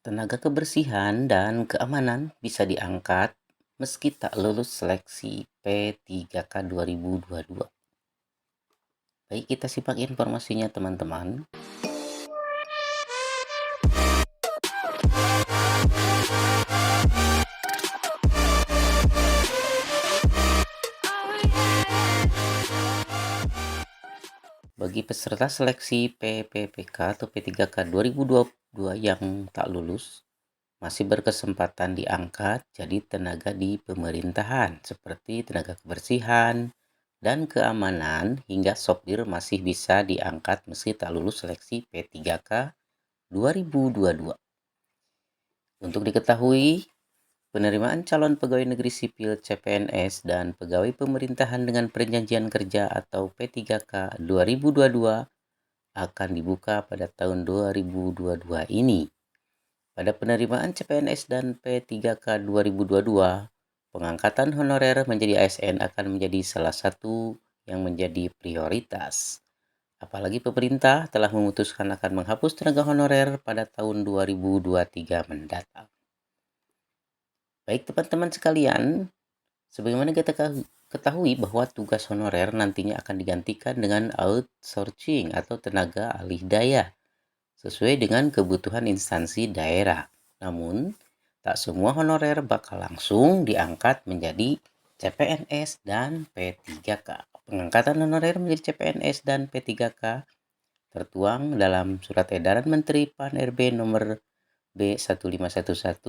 Tenaga kebersihan dan keamanan bisa diangkat meski tak lulus seleksi P3K 2022. Baik, kita simak informasinya teman-teman. Bagi peserta seleksi PPPK atau P3K 2022 yang tak lulus, masih berkesempatan diangkat jadi tenaga di pemerintahan seperti tenaga kebersihan dan keamanan hingga sopir masih bisa diangkat meski tak lulus seleksi P3K 2022. Untuk diketahui, penerimaan calon pegawai negeri sipil CPNS dan pegawai pemerintahan dengan perjanjian kerja atau P3K 2022 akan dibuka pada tahun 2022 ini. Pada penerimaan CPNS dan P3K 2022, pengangkatan honorer menjadi ASN akan menjadi salah satu yang menjadi prioritas. Apalagi pemerintah telah memutuskan akan menghapus tenaga honorer pada tahun 2023 mendatang. Baik teman-teman sekalian, sebagaimana kita ketahui bahwa tugas honorer nantinya akan digantikan dengan outsourcing atau tenaga alih daya sesuai dengan kebutuhan instansi daerah. Namun, tak semua honorer bakal langsung diangkat menjadi CPNS dan P3K. Pengangkatan honorer menjadi CPNS dan P3K tertuang dalam Surat Edaran Menteri PAN-RB nomor B1511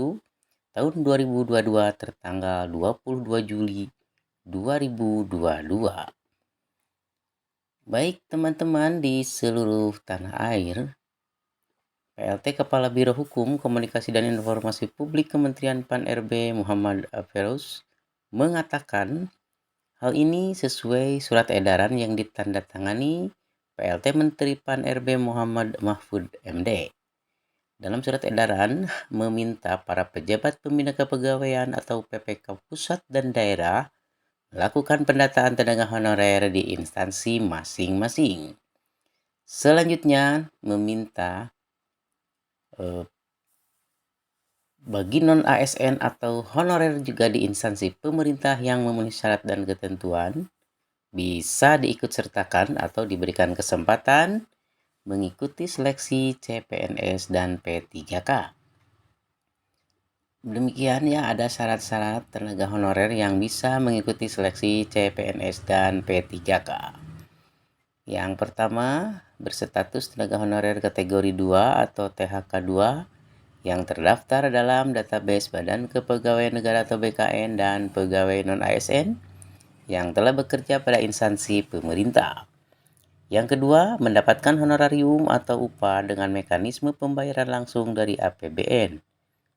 tahun 2022 tertanggal 22 Juli 2022. Baik teman-teman di seluruh tanah air, PLT Kepala Biro Hukum, Komunikasi dan Informasi Publik Kementerian PAN-RB Muhammad Aferus mengatakan hal ini sesuai surat edaran yang ditandatangani PLT Menteri PAN-RB Muhammad Mahfud MD. Dalam surat edaran meminta para pejabat pembina kepegawaian atau PPK pusat dan daerah melakukan pendataan tenaga honorer di instansi masing-masing. Selanjutnya meminta bagi non-ASN atau honorer juga di instansi pemerintah yang memenuhi syarat dan ketentuan bisa diikutsertakan atau diberikan kesempatan mengikuti seleksi CPNS dan P3K. Demikian ya, ada syarat-syarat tenaga honorer yang bisa mengikuti seleksi CPNS dan P3K. Yang pertama, berstatus tenaga honorer kategori 2 atau THK 2 yang terdaftar dalam database Badan Kepegawaian Negara atau BKN dan pegawai non-ASN yang telah bekerja pada instansi pemerintah. Yang kedua, mendapatkan honorarium atau upah dengan mekanisme pembayaran langsung dari APBN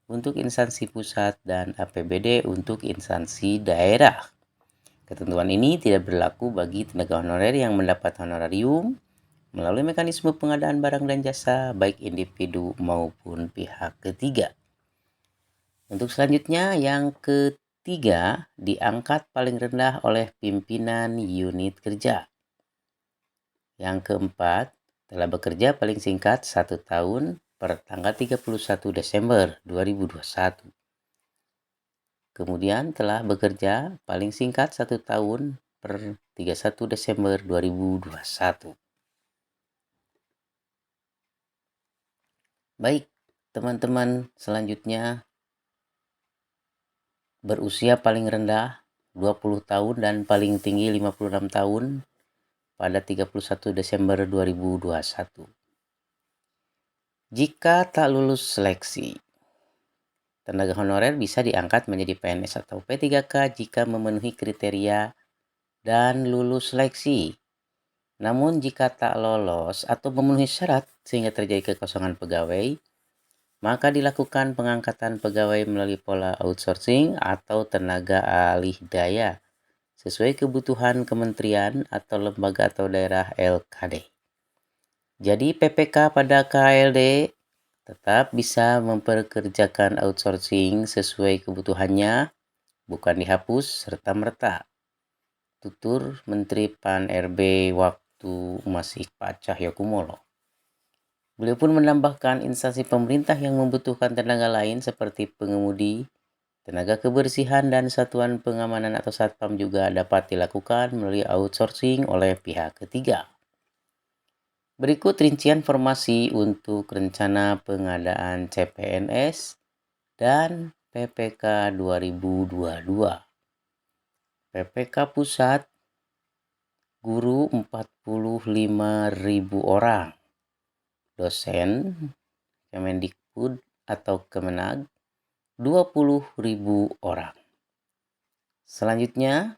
untuk instansi pusat dan APBD untuk instansi daerah. Ketentuan ini tidak berlaku bagi tenaga honorer yang mendapat honorarium melalui mekanisme pengadaan barang dan jasa baik individu maupun pihak ketiga. Untuk selanjutnya, yang ketiga, diangkat paling rendah oleh pimpinan unit kerja. Yang keempat, telah bekerja paling singkat 1 tahun per tanggal 31 Desember 2021. Kemudian telah bekerja paling singkat 1 tahun per 31 Desember 2021. Baik, teman-teman, selanjutnya berusia paling rendah 20 tahun dan paling tinggi 56 tahun pada 31 Desember 2021. Jika tak lulus seleksi, tenaga honorer bisa diangkat menjadi PNS atau P3K jika memenuhi kriteria dan lulus seleksi. Namun jika tak lolos atau memenuhi syarat sehingga terjadi kekosongan pegawai, maka dilakukan pengangkatan pegawai melalui pola outsourcing atau tenaga alih daya sesuai kebutuhan kementerian atau lembaga atau daerah LKD. Jadi PPK pada KLD tetap bisa memperkerjakan outsourcing sesuai kebutuhannya, bukan dihapus serta-merta. Tutur Menteri PAN-RB waktu masih Pak Cahyokumolo. Beliau pun menambahkan instansi pemerintah yang membutuhkan tenaga lain seperti pengemudi, tenaga kebersihan, dan satuan pengamanan atau satpam juga dapat dilakukan melalui outsourcing oleh pihak ketiga. Berikut rincian formasi untuk rencana pengadaan CPNS dan PPK 2022. PPK Pusat, guru 45.000 orang. Dosen Kemendikbud atau Kemenag 20.000 orang. Selanjutnya,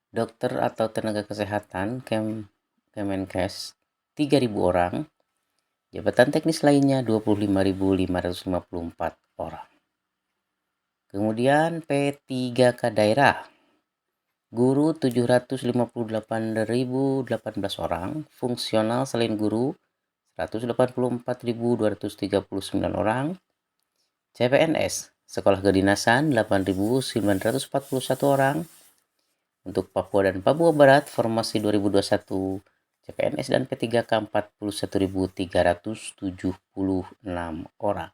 dokter atau tenaga kesehatan Kemenkes 3.000 orang. Jabatan teknis lainnya 25.554 orang. Kemudian P3K daerah, guru 758.018 orang, fungsional selain guru 184.239 orang, CPNS sekolah kedinasan 8.941 orang. Untuk Papua dan Papua Barat formasi 2021 CPNS dan P3K 41.376 orang.